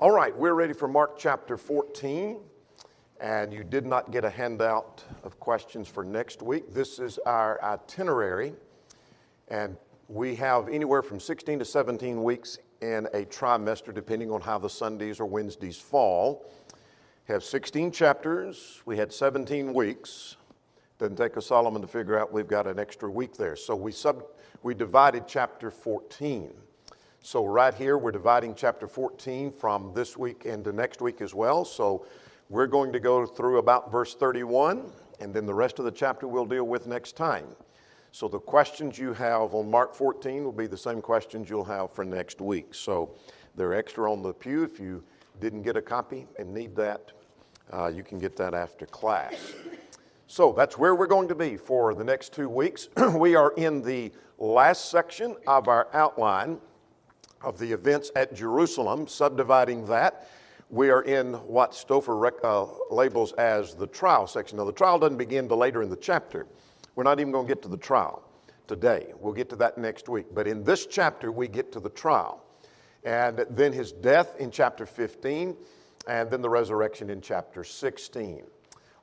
All right, we're ready for Mark chapter 14, and you did not get a handout of questions for next week. This is our itinerary, and we have anywhere from 16 to 17 weeks in a trimester, depending on how the Sundays or Wednesdays fall. Have 16 chapters. We had 17 weeks. Doesn't take a Solomon to figure out we've got an extra week there. So we divided chapter 14. So right here, we're dividing chapter 14 from this week into next week as well. So we're going to go through about verse 31, and then the rest of the chapter we'll deal with next time. So the questions you have on Mark 14 will be the same questions you'll have for next week. So they're extra on the pew. If you didn't get a copy and need that, you can get that after class. So that's where we're going to be for the next 2 weeks. We are in the last section of our outline of the events at Jerusalem, subdividing that. We are in what Stouffer labels as the trial section. Now, the trial doesn't begin till later in the chapter. We're not even going to get to the trial today. We'll get to that next week. But in this chapter, we get to the trial. And then his death in chapter 15, and then the resurrection in chapter 16.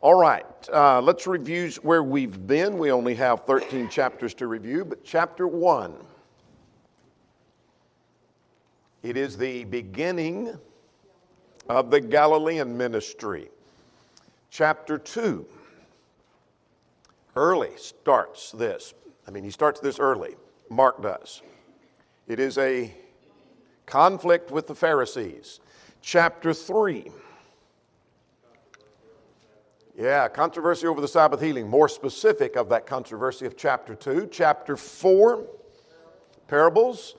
All right, let's review where we've been. We only have 13 chapters to review, but chapter 1. It is the beginning of the Galilean ministry. Chapter 2 early starts this. He starts this early. Mark does. It is a conflict with the Pharisees. Chapter 3. Controversy over the Sabbath healing. More specific of that controversy of chapter 2. Chapter 4, parables.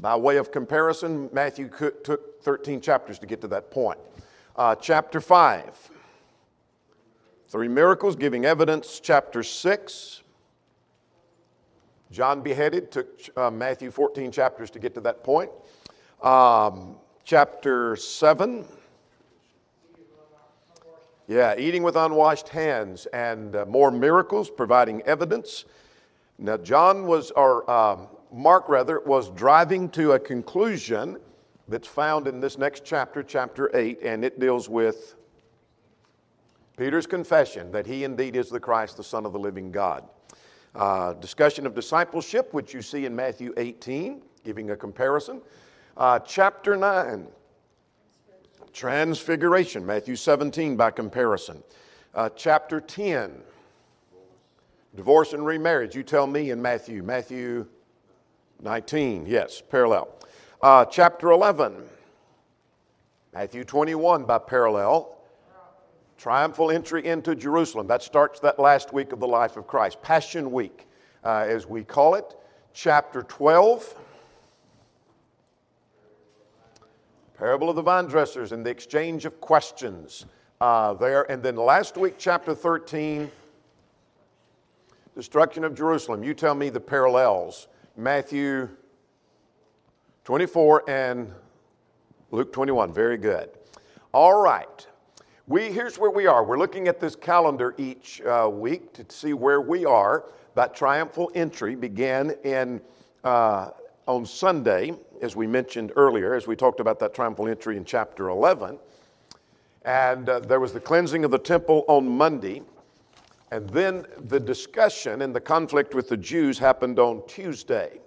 By way of comparison, Matthew took 13 chapters to get to that point. Chapter 5, 3 miracles giving evidence. Chapter 6, John beheaded, took Matthew 14 chapters to get to that point. Chapter 7, eating with unwashed hands, and more miracles providing evidence. Now, Mark was driving to a conclusion that's found in this next chapter, chapter 8, and it deals with Peter's confession that he indeed is the Christ, the Son of the living God. Discussion of discipleship, which you see in Matthew 18, giving a comparison. Chapter 9, transfiguration, Matthew 17 by comparison. Chapter 10, divorce and remarriage. You tell me in Matthew 19, yes, parallel. Chapter 11, Matthew 21 by parallel. Triumphal entry into Jerusalem. That starts that last week of the life of Christ. Passion Week, as we call it. Chapter 12, parable of the vine dressers and the exchange of questions there. And then last week, chapter 13, destruction of Jerusalem. You tell me the parallels. Matthew 24 and Luke 21. Very good. All right. Here's where we are. We're looking at this calendar each week to see where we are. That triumphal entry began on Sunday, as we mentioned earlier, as we talked about that triumphal entry in chapter 11. And there was the cleansing of the temple on Monday. And then the discussion and the conflict with the Jews happened on Tuesday.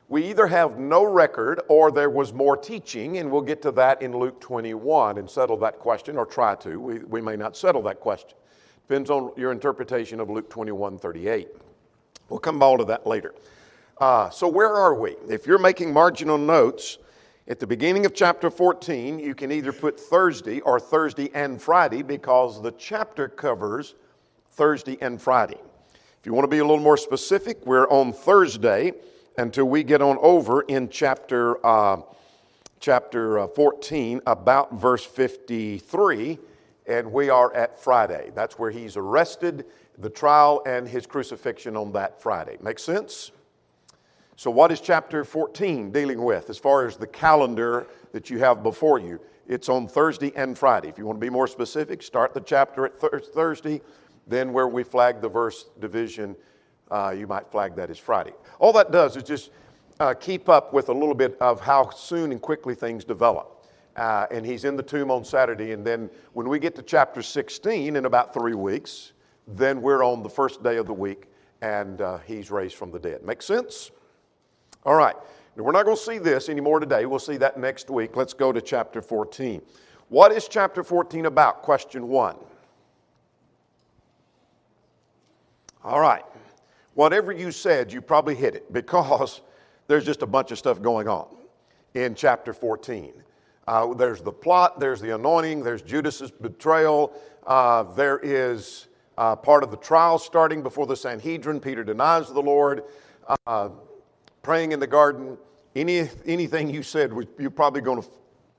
We either have no record or there was more teaching, and we'll get to that in Luke 21 and settle that question, or try to. We may not settle that question. Depends on your interpretation of Luke 21:38. We'll come all to that later. So where are we? If you're making marginal notes, at the beginning of chapter 14, you can either put Thursday or Thursday and Friday, because the chapter covers Thursday and Friday. If you want to be a little more specific, we're on Thursday until we get on over in chapter 14, about verse 53, and we are at Friday. That's where he's arrested, the trial, and his crucifixion on that Friday. Make sense? So what is chapter 14 dealing with as far as the calendar that you have before you? It's on Thursday and Friday. If you want to be more specific, start the chapter at Thursday. Then where we flag the verse division, you might flag that as Friday. All that does is just keep up with a little bit of how soon and quickly things develop. and he's in the tomb on Saturday. And then when we get to chapter 16 in about 3 weeks, then we're on the first day of the week, and he's raised from the dead. Make sense? All right. Now, we're not going to see this anymore today. We'll see that next week. Let's go to chapter 14. What is chapter 14 about? Question 1. All right. Whatever you said, you probably hit it, because there's just a bunch of stuff going on in chapter 14. There's the plot, there's the anointing, there's Judas's betrayal, there is part of the trial starting before the Sanhedrin. Peter denies the Lord, praying in the garden. Anything you said, you're probably going to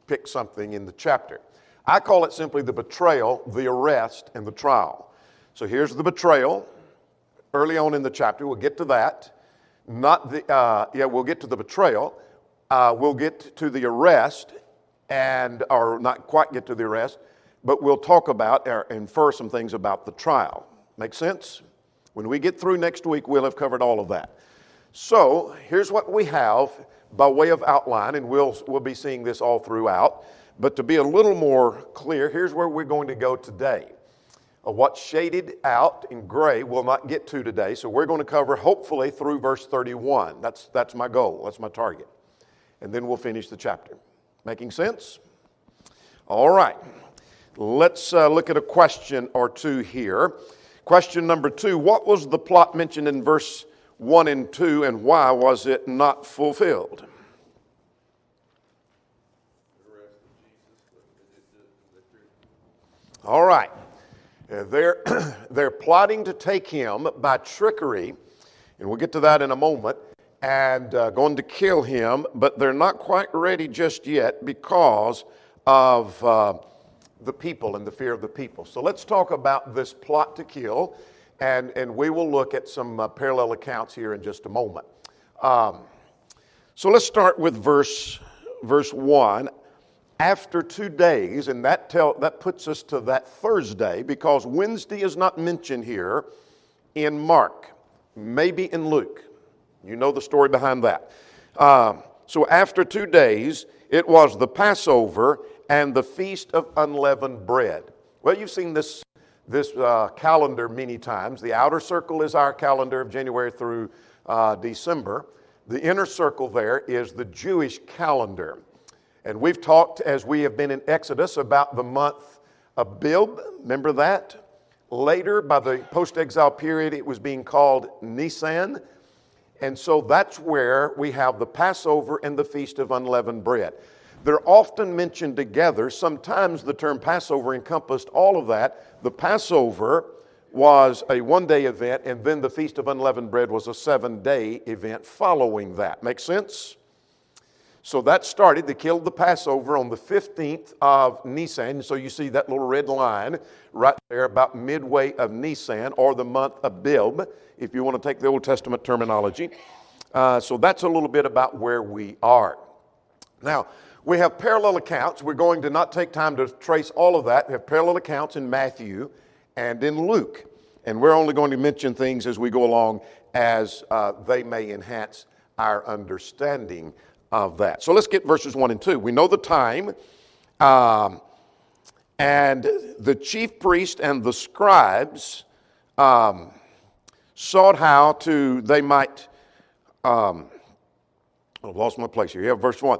pick something in the chapter. I call it simply the betrayal, the arrest, and the trial. So here's the betrayal. Early on in the chapter, we'll get to that. We'll get to the betrayal. We'll get to the arrest, or not quite get to the arrest, but we'll talk about or infer some things about the trial. Make sense? When we get through next week, we'll have covered all of that. So here's what we have by way of outline, and we'll be seeing this all throughout. But to be a little more clear, here's where we're going to go today. What's shaded out in gray we'll not get to today, so we're going to cover hopefully through verse 31. That's my goal. That's my target. And then we'll finish the chapter. Making sense? All right. Let's look at a question or two here. Question number 2, what was the plot mentioned in verse 1 and 2, and why was it not fulfilled? All right. They're plotting to take him by trickery, and we'll get to that in a moment, and going to kill him, but they're not quite ready just yet because of the people and the fear of the people. So let's talk about this plot to kill, and we will look at some parallel accounts here in just a moment. So let's start with verse 1. After 2 days, and that puts us to that Thursday, because Wednesday is not mentioned here in Mark, maybe in Luke. You know the story behind that. So after 2 days, it was the Passover and the Feast of Unleavened Bread. Well, you've seen this calendar many times. The outer circle is our calendar of January through December. The inner circle there is the Jewish calendar. And we've talked, as we have been in Exodus, about the month Abib. Remember that? Later, by the post-exile period, it was being called Nisan. And so that's where we have the Passover and the Feast of Unleavened Bread. They're often mentioned together. Sometimes the term Passover encompassed all of that. The Passover was a 1-day event, and then the Feast of Unleavened Bread was a 7-day event following that. Make sense? So that started, they killed the Passover on the 15th of Nisan. So you see that little red line right there about midway of Nisan, or the month Abib, if you want to take the Old Testament terminology. So that's a little bit about where we are. Now, we have parallel accounts. We're going to not take time to trace all of that. We have parallel accounts in Matthew and in Luke. And we're only going to mention things as we go along, as they may enhance our understanding of that. So let's get verses 1 and 2. We know the time, and the chief priest and the scribes sought how they might, I've lost my place here. Yeah, verse 1.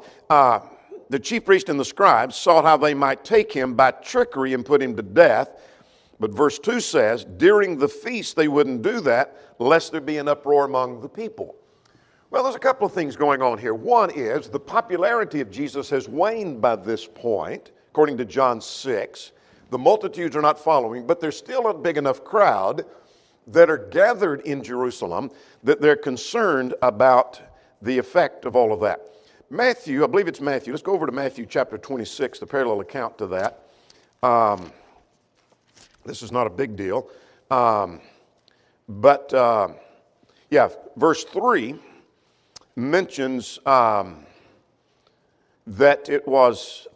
The chief priest and the scribes sought how they might take him by trickery and put him to death. But verse 2 says, during the feast they wouldn't do that, lest there be an uproar among the people. Well, there's a couple of things going on here. One is the popularity of Jesus has waned by this point, according to John 6. The multitudes are not following, but there's still a big enough crowd that are gathered in Jerusalem that they're concerned about the effect of all of that. Matthew, I believe it's Matthew. Let's go over to Matthew chapter 26, the parallel account to that. This is not a big deal. Verse 3 mentions that it was,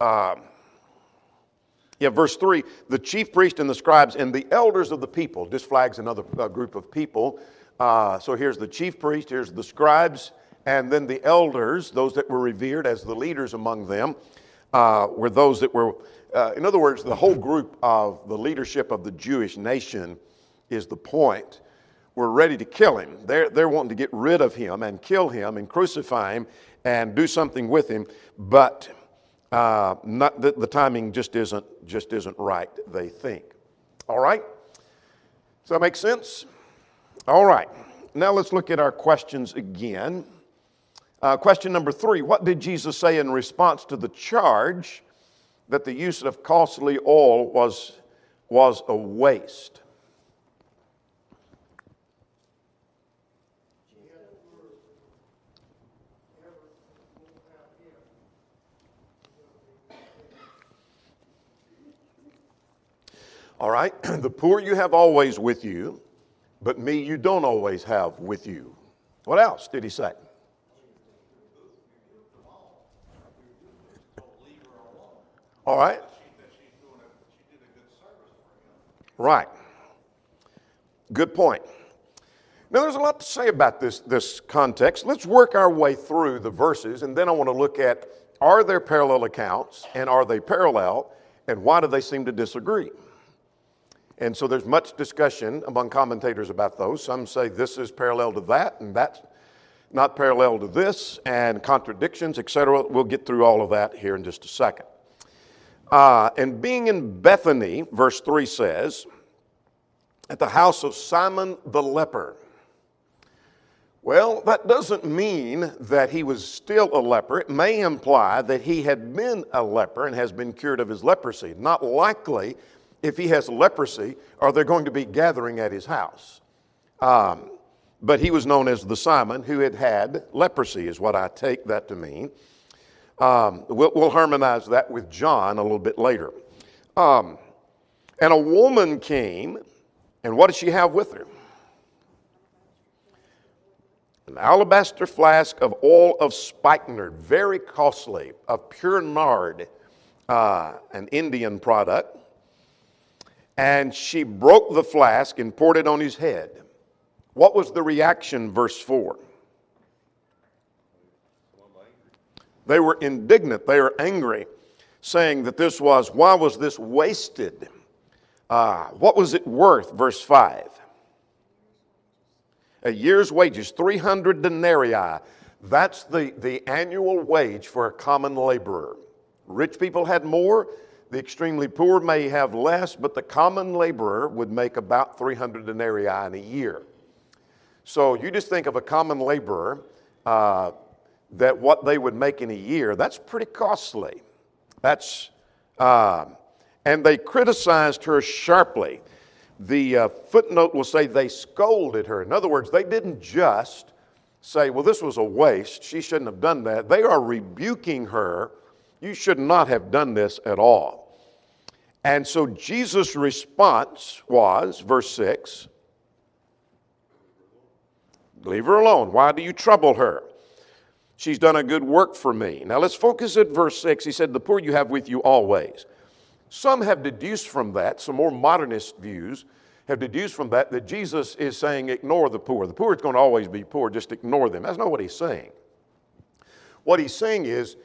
verse 3, the chief priest and the scribes and the elders of the people. This flags another group of people. So here's the chief priest, here's the scribes, and then the elders, those that were revered as the leaders among them. were those that were, in other words, the whole group of the leadership of the Jewish nation is the point. We're ready to kill him. They're wanting to get rid of him and kill him and crucify him and do something with him, but not the timing just isn't right, they think. All right? Does that make sense? All right. Now let's look at our questions again. Question number 3, what did Jesus say in response to the charge that the use of costly oil was a waste? All right, the poor you have always with you, but me you don't always have with you. What else did he say? All right. Right. Good point. Now, there's a lot to say about this context. Let's work our way through the verses, and then I want to look at, are there parallel accounts, and are they parallel, and why do they seem to disagree? And so there's much discussion among commentators about those. Some say this is parallel to that, and that's not parallel to this, and contradictions, etc. We'll get through all of that here in just a second. And being in Bethany, verse 3 says, at the house of Simon the leper. Well, that doesn't mean that he was still a leper. It may imply that he had been a leper and has been cured of his leprosy. Not likely, if he has leprosy, are they going to be gathering at his house. But he was known as the Simon who had leprosy, is what I take that to mean. We'll harmonize that with John a little bit later. And a woman came, and what did she have with her? An alabaster flask of oil of spikenard, very costly, of pure nard, an Indian product. And she broke the flask and poured it on his head. What was the reaction, verse 4? They were indignant, they were angry, saying that why was this wasted? What was it worth, verse 5? A year's wages, 300 denarii. That's the annual wage for a common laborer. Rich people had more, the extremely poor may have less, but the common laborer would make about 300 denarii in a year. So you just think of a common laborer, that what they would make in a year, that's pretty costly. And they criticized her sharply. The footnote will say they scolded her. In other words, they didn't just say, well, this was a waste, she shouldn't have done that. They are rebuking her. You should not have done this at all. And so Jesus' response was, verse 6, leave her alone. Why do you trouble her? She's done a good work for me. Now let's focus at verse 6. He said, the poor you have with you always. Some have deduced from that, some more modernist views have deduced from that Jesus is saying ignore the poor. The poor is going to always be poor, just ignore them. That's not what he's saying. What he's saying is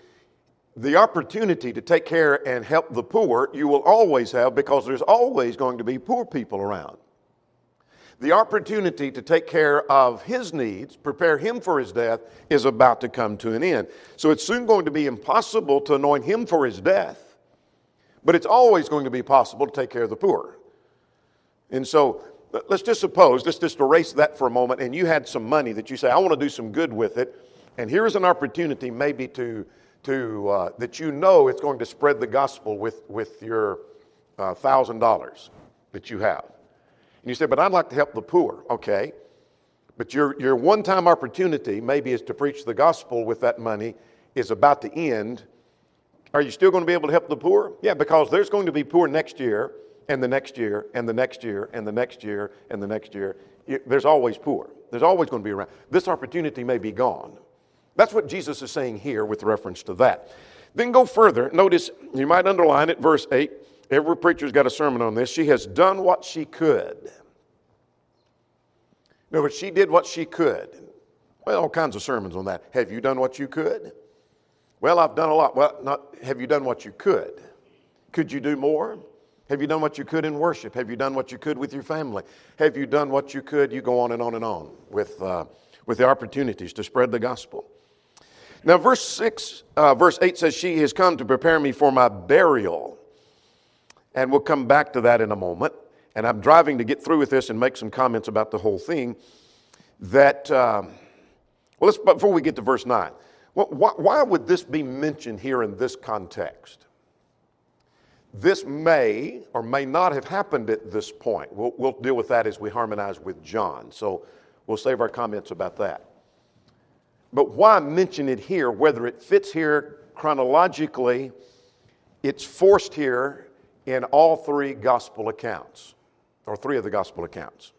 the opportunity to take care and help the poor you will always have because there's always going to be poor people around. The opportunity to take care of his needs, prepare him for his death, is about to come to an end. So it's soon going to be impossible to anoint him for his death, but it's always going to be possible to take care of the poor. And so let's just erase that for a moment, and you had some money that you say, I want to do some good with it, and here's an opportunity maybe that you know it's going to spread the gospel with your $1,000 that you have. And you say, but I'd like to help the poor. Okay. But your one-time opportunity maybe is to preach the gospel with that money is about to end. Are you still going to be able to help the poor? Yeah, because there's going to be poor next year, and the next year, and the next year, and the next year, and the next year. There's always poor. There's always going to be around. This opportunity may be gone. That's what Jesus is saying here with reference to that. Then go further. Notice, you might underline it, verse 8. Every preacher's got a sermon on this. She has done what she could. In other words, she did what she could. Well, all kinds of sermons on that. Have you done what you could? Well, I've done a lot. Well, have you done what you could? Could you do more? Have you done what you could in worship? Have you done what you could with your family? Have you done what you could? You go on and on and on with the opportunities to spread the gospel. Now, verse 8 says, she has come to prepare me for my burial. And we'll come back to that in a moment. And I'm driving to get through with this and make some comments about the whole thing. Before we get to verse 9, why would this be mentioned here in this context? This may or may not have happened at this point. We'll deal with that as we harmonize with John. So we'll save our comments about that. But why mention it here, whether it fits here chronologically, it's forced here in all three gospel accounts, or three of the gospel accounts.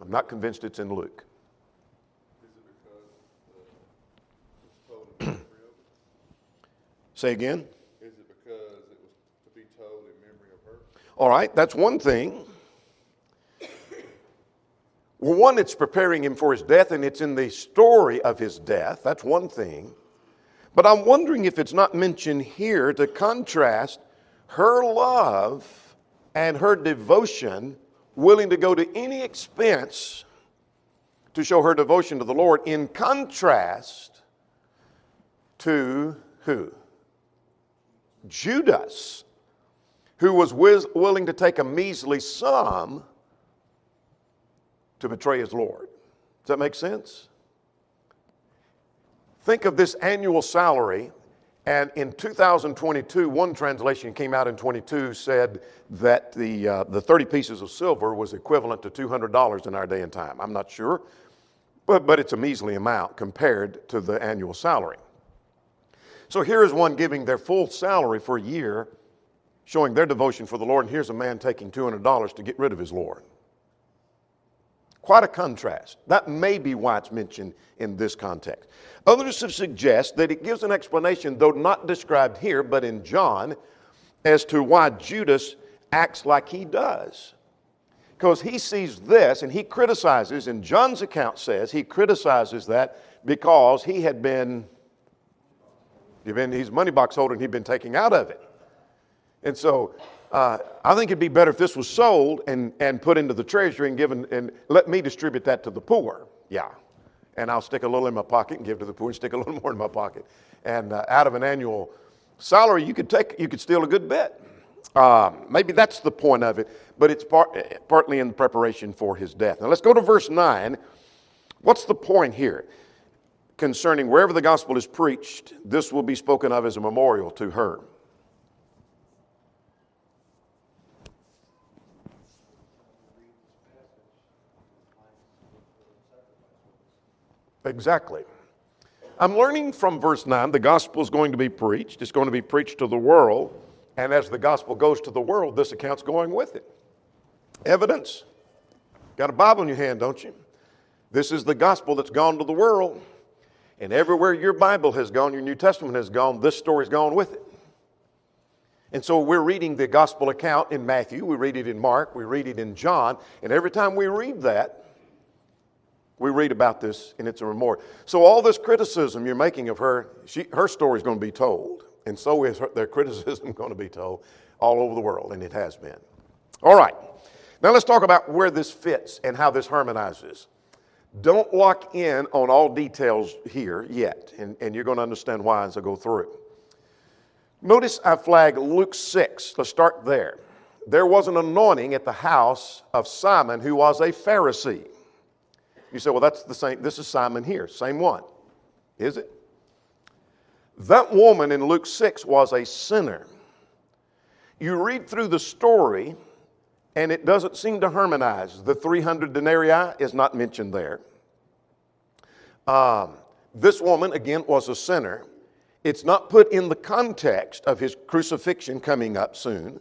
I'm not convinced it's in Luke. Is it because it was told in memory of it? Say again? Is it because it was to be told in memory of her? All right, that's one thing. Well, one, it's preparing him for his death, and it's in the story of his death. That's one thing. But I'm wondering if it's not mentioned here to contrast her love and her devotion, willing to go to any expense to show her devotion to the Lord, in contrast to who? Judas, who was willing to take a measly sum to betray his Lord. Does that make sense? Think of this annual salary, and in 2022, one translation came out in 22 said that the 30 pieces of silver was equivalent to $200 in our day and time. I'm not sure, but it's a measly amount compared to the annual salary. So here is one giving their full salary for a year, showing their devotion for the Lord, and here's a man taking $200 to get rid of his Lord. Quite a contrast. That may be why it's mentioned in this context. Others have suggested that it gives an explanation, though not described here, but in John, as to why Judas acts like he does. Because he sees this and he criticizes, and John's account says he criticizes that because he had been, he's a money box holder and he'd been taking out of it. And so I think it'd be better if this was sold and put into the treasury and given, and let me distribute that to the poor. Yeah. And I'll stick a little in my pocket and give to the poor and stick a little more in my pocket. And out of an annual salary, you could steal a good bit. Maybe that's the point of it, but it's partly in preparation for his death. Now let's go to verse 9. What's the point here? Concerning wherever the gospel is preached, this will be spoken of as a memorial to her. Exactly. I'm learning from verse 9, the gospel is going to be preached. It's going to be preached to the world. And as the gospel goes to the world, this account's going with it. Evidence. Got a Bible in your hand, don't you? This is the gospel that's gone to the world. And everywhere your Bible has gone, your New Testament has gone, this story's gone with it. And so we're reading the gospel account in Matthew, we read it in Mark, we read it in John, and every time we read that, we read about this, and it's a memorial. So all this criticism you're making of her, her story is going to be told. And so is their criticism going to be told all over the world, and it has been. All right. Now let's talk about where this fits and how this harmonizes. Don't lock in on all details here yet, and you're going to understand why as I go through. Notice I flagged Luke 6. Let's start there. There was an anointing at the house of Simon, who was a Pharisee. You say, well, that's the same. This is Simon here. Same one. Is it? That woman in Luke 6 was a sinner. You read through the story, and it doesn't seem to harmonize. The 300 denarii is not mentioned there. This woman, again, was a sinner. It's not put in the context of his crucifixion coming up soon.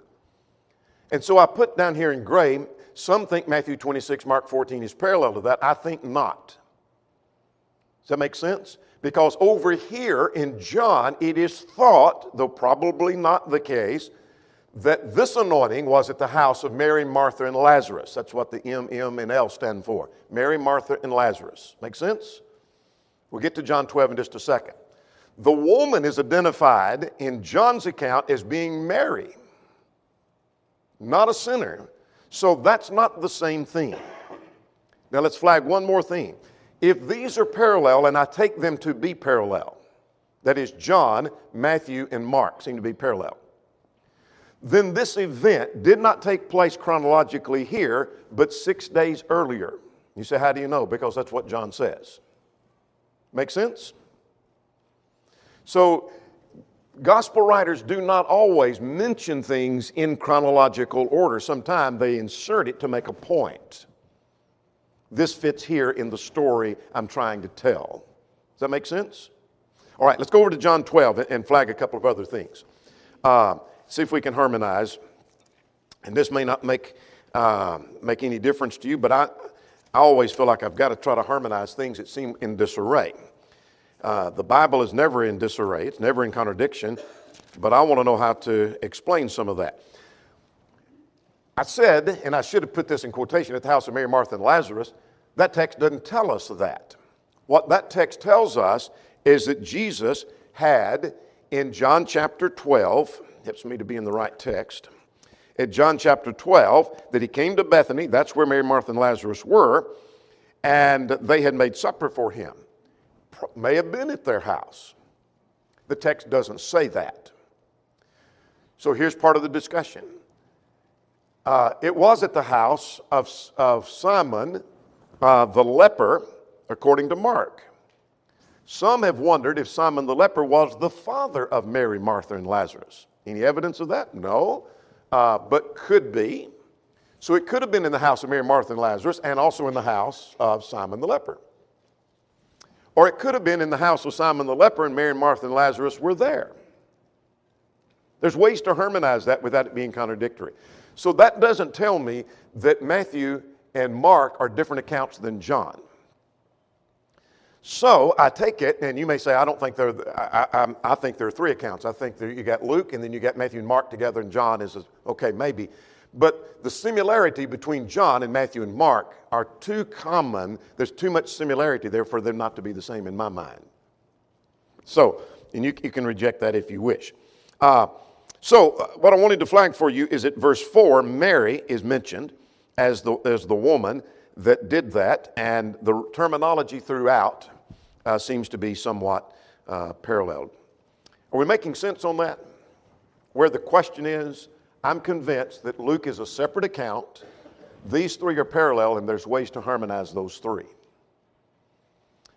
And so I put down here in gray, some think Matthew 26, Mark 14 is parallel to that. I think not. Does that make sense? Because over here in John, it is thought, though probably not the case, that this anointing was at the house of Mary, Martha, and Lazarus. That's what the M, and L stand for. Mary, Martha, and Lazarus. Make sense? We'll get to John 12 in just a second. The woman is identified in John's account as being Mary, not a sinner. So that's not the same thing. Now let's flag one more thing. If these are parallel, and I take them to be parallel, that is John, Matthew, and Mark seem to be parallel, then this event did not take place chronologically here, but 6 days earlier. You say, how do you know? Because that's what John says. Make sense? So, gospel writers do not always mention things in chronological order. Sometimes they insert it to make a point. This fits here in the story I'm trying to tell. Does that make sense? All right, let's go over to John 12 and flag a couple of other things. See if we can harmonize. And this may not make any difference to you, but I always feel like I've got to try to harmonize things that seem in disarray. The Bible is never in disarray. It's never in contradiction. But I want to know how to explain some of that. I said, and I should have put this in quotation, at the house of Mary, Martha, and Lazarus, that text doesn't tell us that. What that text tells us is that Jesus had, in John chapter 12, helps me to be in the right text, at John chapter 12, that he came to Bethany, that's where Mary, Martha, and Lazarus were, and they had made supper for him. May have been at their house. The text doesn't say that. So here's part of the discussion. It was at the house of Simon the leper, according to Mark. Some have wondered if Simon the leper was the father of Mary, Martha, and Lazarus. Any evidence of that? No, but could be. So it could have been in the house of Mary, Martha, and Lazarus, and also in the house of Simon the leper. Or it could have been in the house of Simon the leper, and Mary, Martha, and Lazarus were there. There's ways to harmonize that without it being contradictory. So that doesn't tell me that Matthew and Mark are different accounts than John. So I take it, and you may say, I don't think I think there are three accounts. I think you got Luke, and then you got Matthew and Mark together, and John is, okay, maybe. But the similarity between John and Matthew and Mark are too common. There's too much similarity there for them not to be the same in my mind. So, and you can reject that if you wish. So what I wanted to flag for you is at verse 4, Mary is mentioned as the woman that did that, and the terminology throughout seems to be somewhat paralleled. Are we making sense on that? Where the question is, I'm convinced that Luke is a separate account. These three are parallel, and there's ways to harmonize those three.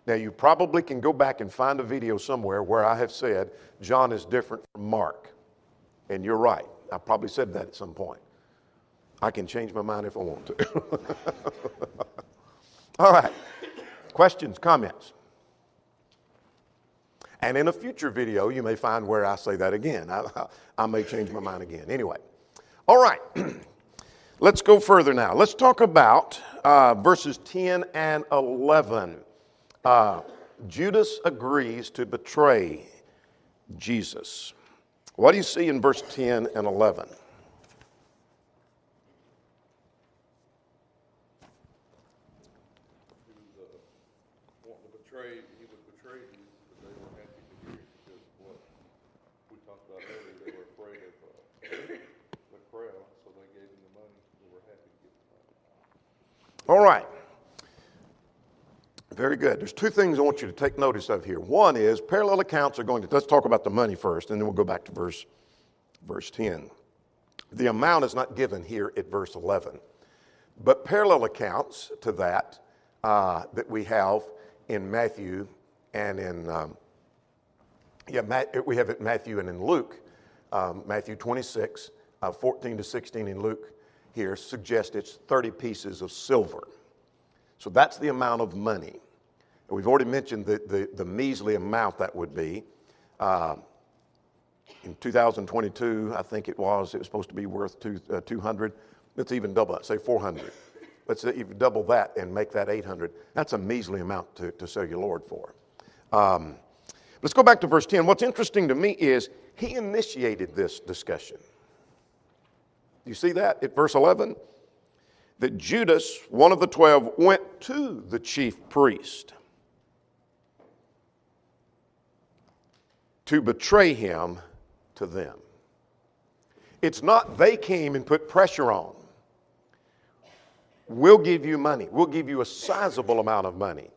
Now, you probably can go back and find a video somewhere where I have said John is different from Mark. And you're right. I probably said that at some point. I can change my mind if I want to. All right. Questions, comments? And in a future video, you may find where I say that again. I may change my mind again. Anyway. All right. Let's go further now. Let's talk about verses 10 and 11. Judas agrees to betray Jesus. What do you see in verse 10 and 11? He would betray you, but they were happy to hear it because what we talked about earlier, they were afraid of the crowd, so they gave him the money. They were happy to give the money. All right. Very good. There's two things I want you to take notice of here. One is parallel accounts are going to, let's talk about the money first, and then we'll go back to verse 10. The amount is not given here at verse 11. But parallel accounts to that that we have in Matthew and in, we have it in Matthew and in Luke. Matthew 26, 14 to 16 in Luke here suggests it's 30 pieces of silver. So that's the amount of money. We've already mentioned the measly amount that would be. In 2022, I think it was supposed to be worth 200. Let's even double that, say 400. Let's even double that and make that 800. That's a measly amount to sell your Lord for. Let's go back to verse 10. What's interesting to me is he initiated this discussion. You see that at verse 11? That Judas, one of the 12, went to the chief priest. to betray him to them. It's not they came and put pressure on. We'll give you money. We'll give you a sizable amount of money.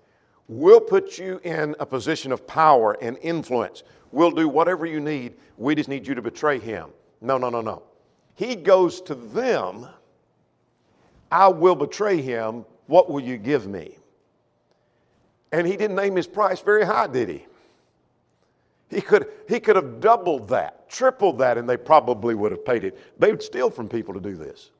We'll put you in a position of power and influence. We'll do whatever you need. We just need you to betray him. No, no, no, no. He goes to them. I will betray him. What will you give me? And he didn't name his price very high, did he? He could have doubled that, tripled that, and they probably would have paid it. They would steal from people to do this.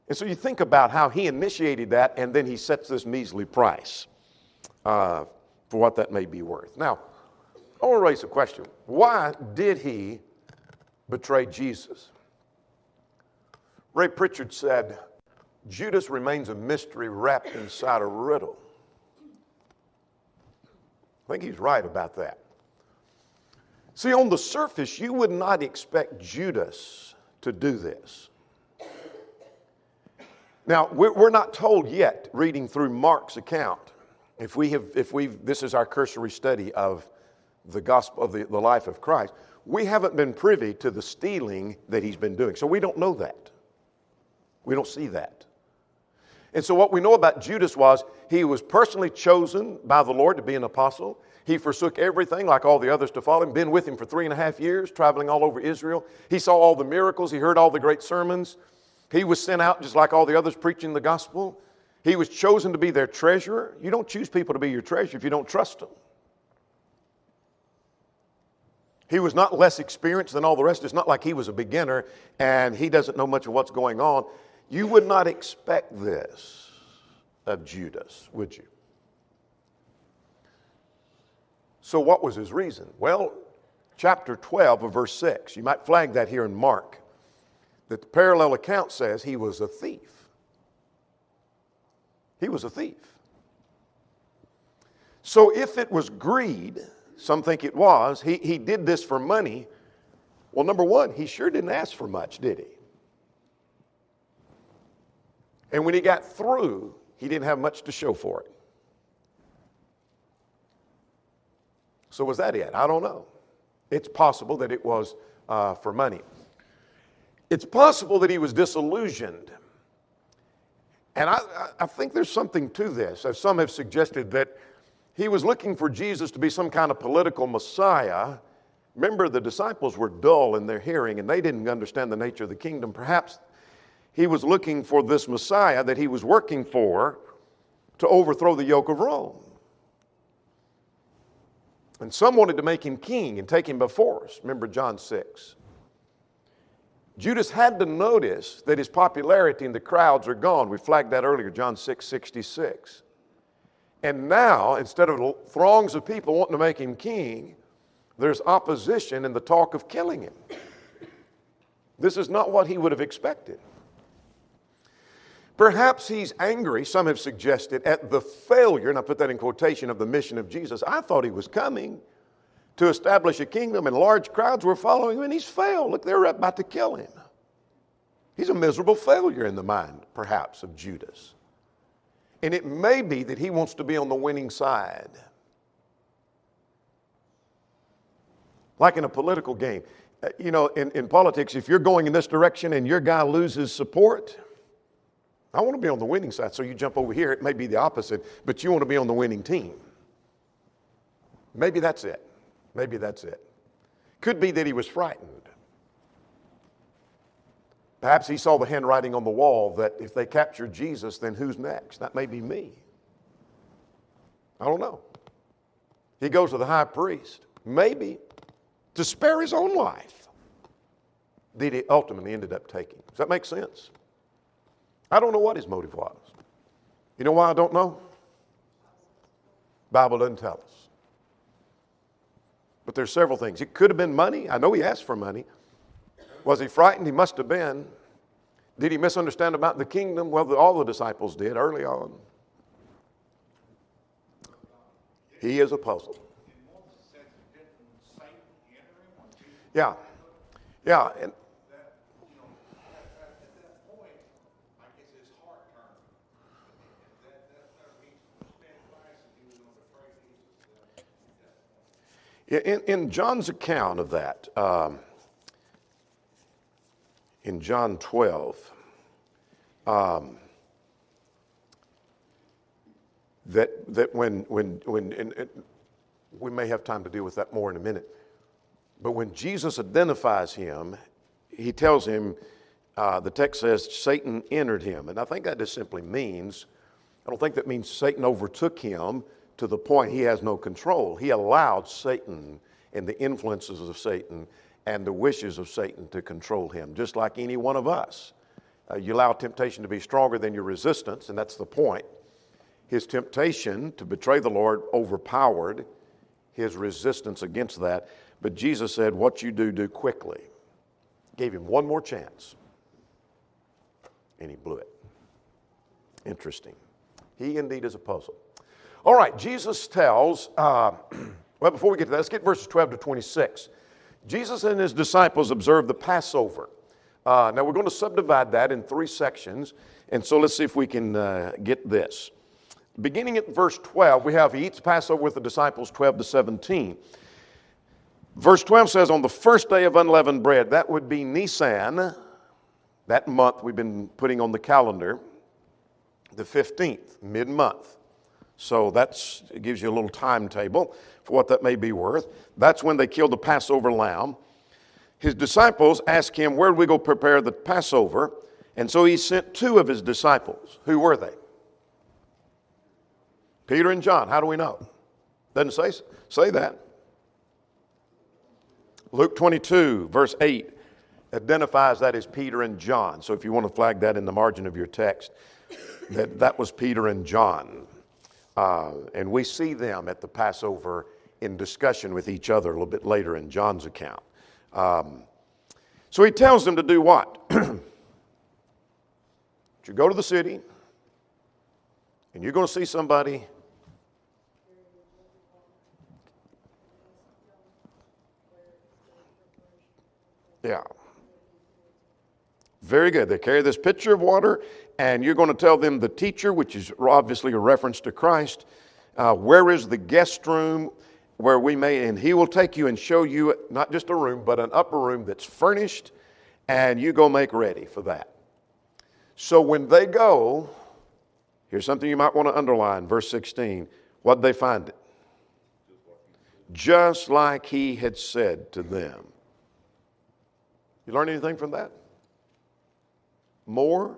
And so you think about how he initiated that, and then he sets this measly price for what that may be worth. Now, I want to raise a question. Why did he betray Jesus? Ray Pritchard said, Judas remains a mystery wrapped inside a riddle. I think he's right about that. See, on the surface, you would not expect Judas to do this. Now, we're not told yet, reading through Mark's account, this is our cursory study of the gospel of the life of Christ. We haven't been privy to the stealing that he's been doing. So we don't know that. We don't see that. And so what we know about Judas was he was personally chosen by the Lord to be an apostle. He forsook everything like all the others to follow him, been with him for 3.5 years, traveling all over Israel. He saw all the miracles. He heard all the great sermons. He was sent out just like all the others preaching the gospel. He was chosen to be their treasurer. You don't choose people to be your treasurer if you don't trust them. He was not less experienced than all the rest. It's not like he was a beginner and he doesn't know much of what's going on. You would not expect this of Judas, would you? So what was his reason? Well, chapter 12 of verse 6. You might flag that here in Mark. That the parallel account says he was a thief. He was a thief. So if it was greed, some think it was, he did this for money. Well, number one, he sure didn't ask for much, did he? And when he got through, he didn't have much to show for it. So was that it? I don't know. It's possible that it was for money. It's possible that he was disillusioned. And I think there's something to this, as some have suggested that he was looking for Jesus to be some kind of political Messiah. Remember, the disciples were dull in their hearing and they didn't understand the nature of the kingdom. Perhaps he was looking for this Messiah that he was working for to overthrow the yoke of Rome. And some wanted to make him king and take him by force. Remember John 6. Judas had to notice that his popularity in the crowds are gone. We flagged that earlier, John 6:66. And now, instead of throngs of people wanting to make him king, there's opposition and the talk of killing him. This is not what he would have expected. Perhaps he's angry, some have suggested, at the failure, and I put that in quotation, of the mission of Jesus. I thought he was coming to establish a kingdom and large crowds were following him and he's failed. Look, they're about to kill him. He's a miserable failure in the mind, perhaps, of Judas. And it may be that he wants to be on the winning side. Like in a political game. You know, in politics, if you're going in this direction and your guy loses support, I want to be on the winning side. So you jump over here, it may be the opposite, but you want to be on the winning team. Maybe that's it. Maybe that's it. Could be that he was frightened. Perhaps he saw the handwriting on the wall that if they capture Jesus, then who's next? That may be me. I don't know. He goes to the high priest, maybe to spare his own life, that he ultimately ended up taking. Does that make sense? I don't know what his motive was. You know why I don't know? Bible doesn't tell us. But there's several things. It could have been money. I know he asked for money. Was he frightened? He must have been. Did he misunderstand about the kingdom? Well, all the disciples did early on. He is a puzzle. Yeah. Yeah. And In John's account of that, in John 12, that when and we may have time to deal with that more in a minute, but when Jesus identifies him, he tells him, the text says, Satan entered him. And I think that just simply means, I don't think that means Satan overtook him to the point he has no control. He allowed Satan and the influences of Satan and the wishes of Satan to control him, just like any one of us. You allow temptation to be stronger than your resistance, and that's the point. His temptation to betray the Lord overpowered his resistance against that. But Jesus said, what you do quickly. Gave him one more chance. And he blew it. Interesting. He indeed is a puzzle. All right, Jesus tells, well, before we get to that, let's get verses 12 to 26. Jesus and his disciples observed the Passover. Now, we're going to subdivide that in 3 sections. And so let's see if we can get this. Beginning at verse 12, we have, he eats Passover with the disciples, 12 to 17. Verse 12 says, on the first day of unleavened bread, that would be Nisan, that month we've been putting on the calendar, the 15th, mid-month. So it gives you a little timetable for what that may be worth. That's when they killed the Passover lamb. His disciples asked him, where do we go prepare the Passover? And so he sent 2 of his disciples. Who were they? Peter and John. How do we know? Doesn't say that. Luke 22, verse 8, identifies that as Peter and John. So if you want to flag that in the margin of your text, that was Peter and John. And we see them at the Passover in discussion with each other a little bit later in John's account. So he tells them to do what? You go to the city, and you're going to see somebody. Yeah. Very good. They carry this pitcher of water, and you're going to tell them the teacher, which is obviously a reference to Christ, where is the guest room where we may, and he will take you and show you not just a room, but an upper room that's furnished, and you go make ready for that. So when they go, here's something you might want to underline, verse 16. What'd they find it? Just like he had said to them. You learn anything from that? More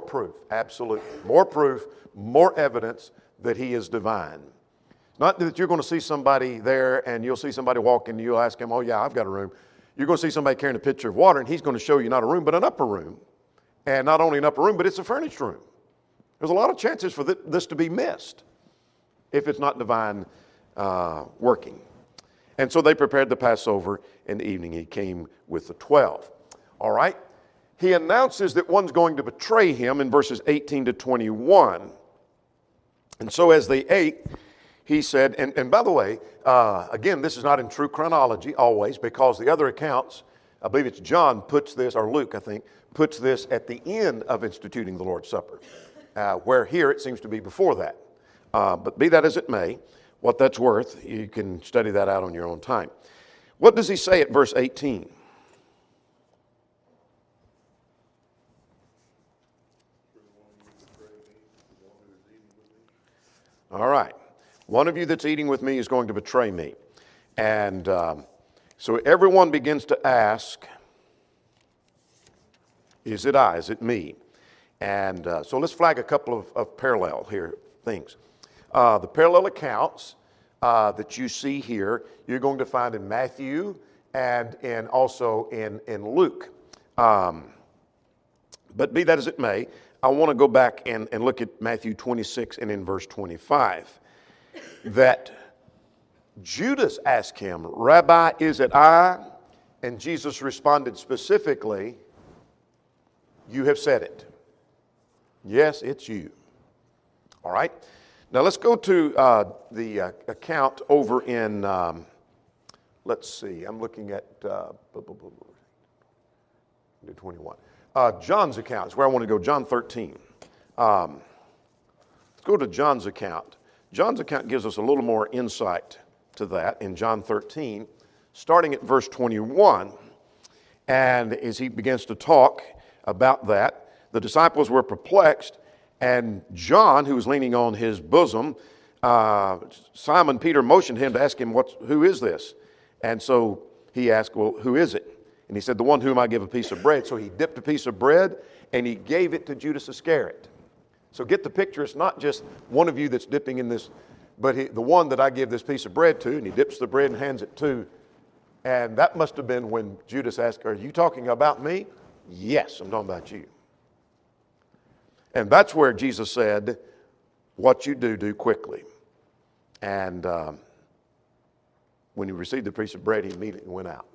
proof, absolutely. More proof, more evidence that he is divine. Not that you're going to see somebody there and you'll see somebody walking and you'll ask him, oh yeah, I've got a room. You're going to see somebody carrying a pitcher of water and he's going to show you not a room, but an upper room. And not only an upper room, but it's a furnished room. There's a lot of chances for this to be missed if it's not divine working. And so they prepared the Passover. In the evening, he came with the 12. All right. He announces that one's going to betray him in verses 18 to 21. And so as they ate, he said, and by the way, again, this is not in true chronology always, because the other accounts, I believe it's John puts this, or Luke, I think, puts this at the end of instituting the Lord's Supper, where here it seems to be before that. But be that as it may, what that's worth, you can study that out on your own time. What does he say at verse 18? All right. One of you that's eating with me is going to betray me. And so everyone begins to ask, is it I? Is it me? And so let's flag a couple of parallel here things. The parallel accounts that you see here, you're going to find in Matthew and also in Luke. But be that as it may, I want to go back and look at Matthew 26 and in verse 25. That Judas asked him, Rabbi, is it I? And Jesus responded specifically, you have said it. Yes, it's you. All right. Now let's go to the account over in, let's see, I'm looking at 21. John's account is where I want to go, John 13. Let's go to John's account. John's account gives us a little more insight to that in John 13, starting at verse 21. And as he begins to talk about that, the disciples were perplexed, and John, who was leaning on his bosom, Simon Peter motioned him to ask him, who is this? And so he asked, well, who is it? And he said, the one whom I give a piece of bread. So he dipped a piece of bread and he gave it to Judas Iscariot. So get the picture. It's not just one of you that's dipping in this, but the one that I give this piece of bread to, and he dips the bread and hands it to. And that must have been when Judas asked, are you talking about me? Yes, I'm talking about you. And that's where Jesus said, what you do, do quickly. And when he received the piece of bread, he immediately went out.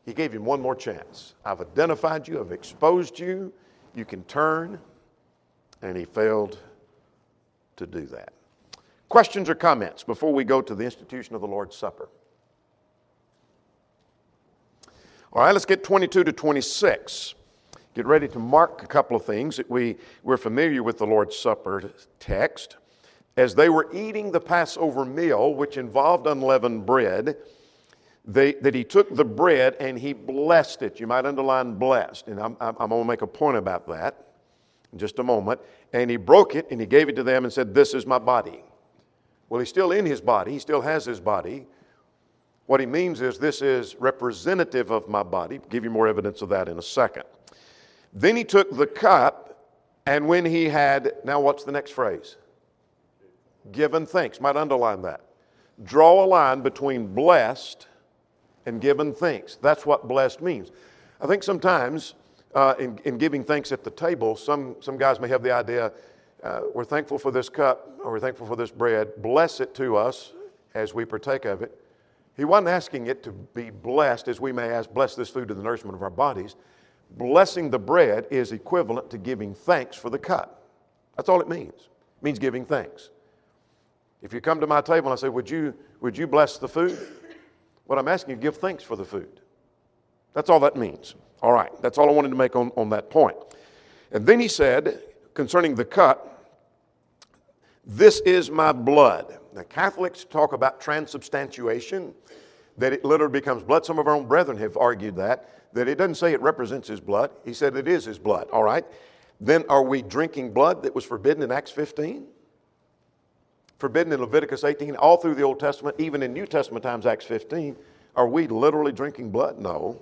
He gave him one more chance. I've identified you, I've exposed you, you can turn. And he failed to do that. Questions or comments before we go to the institution of the Lord's Supper? All right, let's get 22 to 26. Get ready to mark a couple of things that we're familiar with the Lord's Supper text. As they were eating the Passover meal, which involved unleavened bread, that he took the bread and he blessed it. You might underline blessed, and I'm going to make a point about that in just a moment. And he broke it and he gave it to them and said, this is my body. Well, he's still in his body. He still has his body. What he means is this is representative of my body. I'll give you more evidence of that in a second. Then he took the cup, and when he had, now what's the next phrase? Given thanks. Might underline that. Draw a line between blessed and given thanks. That's what blessed means. I think sometimes in giving thanks at the table, some guys may have the idea, we're thankful for this cup, or we're thankful for this bread. Bless it to us as we partake of it. He wasn't asking it to be blessed, as we may ask, bless this food to the nourishment of our bodies. Blessing the bread is equivalent to giving thanks for the cup. That's all it means. It means giving thanks. If you come to my table and I say, would you bless the food? What I'm asking you, give thanks for the food. That's all that means. All right, that's all I wanted to make on that point. And then he said, concerning the cup, this is my blood. Now, Catholics talk about transubstantiation, that it literally becomes blood. Some of our own brethren have argued that it doesn't say it represents his blood. He said it is his blood. All right. Then are we drinking blood that was forbidden in Acts 15? Forbidden in Leviticus 18, all through the Old Testament, even in New Testament times, Acts 15. Are we literally drinking blood? No.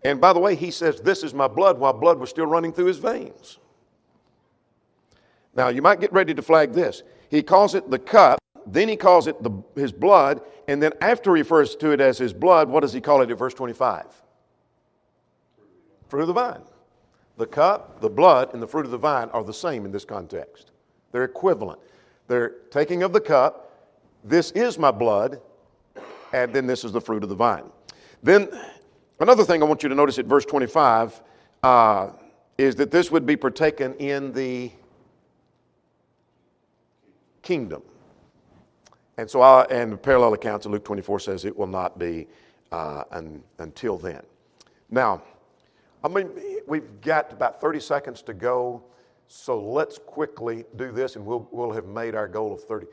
And by the way, he says, this is my blood, while blood was still running through his veins. Now, you might get ready to flag this. He calls it the cup, then he calls it his blood, and then after he refers to it as his blood, what does he call it at verse 25? Fruit of the vine. The cup, the blood, and the fruit of the vine are the same in this context. They're equivalent. They're taking of the cup, this is my blood, and then this is the fruit of the vine. Then another thing I want you to notice at verse 25 is that this would be partaken in the kingdom. And so, and the parallel accounts of Luke 24 says it will not be until then. Now, I mean, we've got about 30 seconds to go, so let's quickly do this, and we'll have made our goal of 30.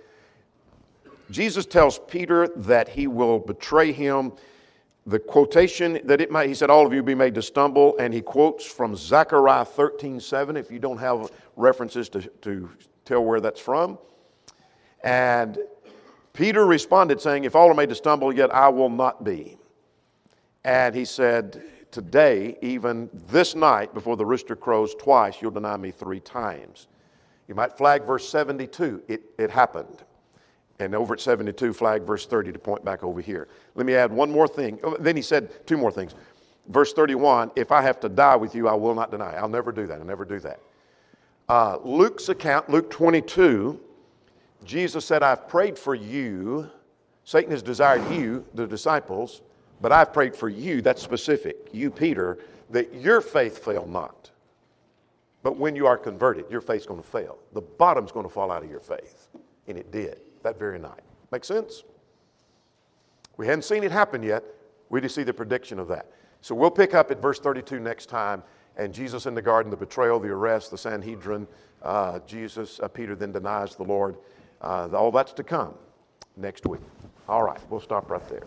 Jesus tells Peter that he will betray him. The quotation that he said, all of you be made to stumble, and he quotes from Zechariah 13:7, if you don't have references to tell where that's from. And Peter responded saying, if all are made to stumble, yet I will not be. And he said, today, even this night, before the rooster crows twice, you'll deny me 3 times. You might flag verse 72. It happened. And over at 72, flag verse 30 to point back over here. Let me add one more thing. Then he said 2 more things. Verse 31, if I have to die with you, I will not deny. I'll never do that. I'll never do that. Luke's account, Luke 22, Jesus said, I've prayed for you. Satan has desired you, the disciples, but I've prayed for you, that's specific, you, Peter, that your faith fail not. But when you are converted, your faith's going to fail. The bottom's going to fall out of your faith. And it did that very night. Make sense? We hadn't seen it happen yet. We just see the prediction of that. So we'll pick up at verse 32 next time and Jesus in the garden, the betrayal, the arrest, the Sanhedrin, Peter then denies the Lord. All that's to come next week. All right, we'll stop right there.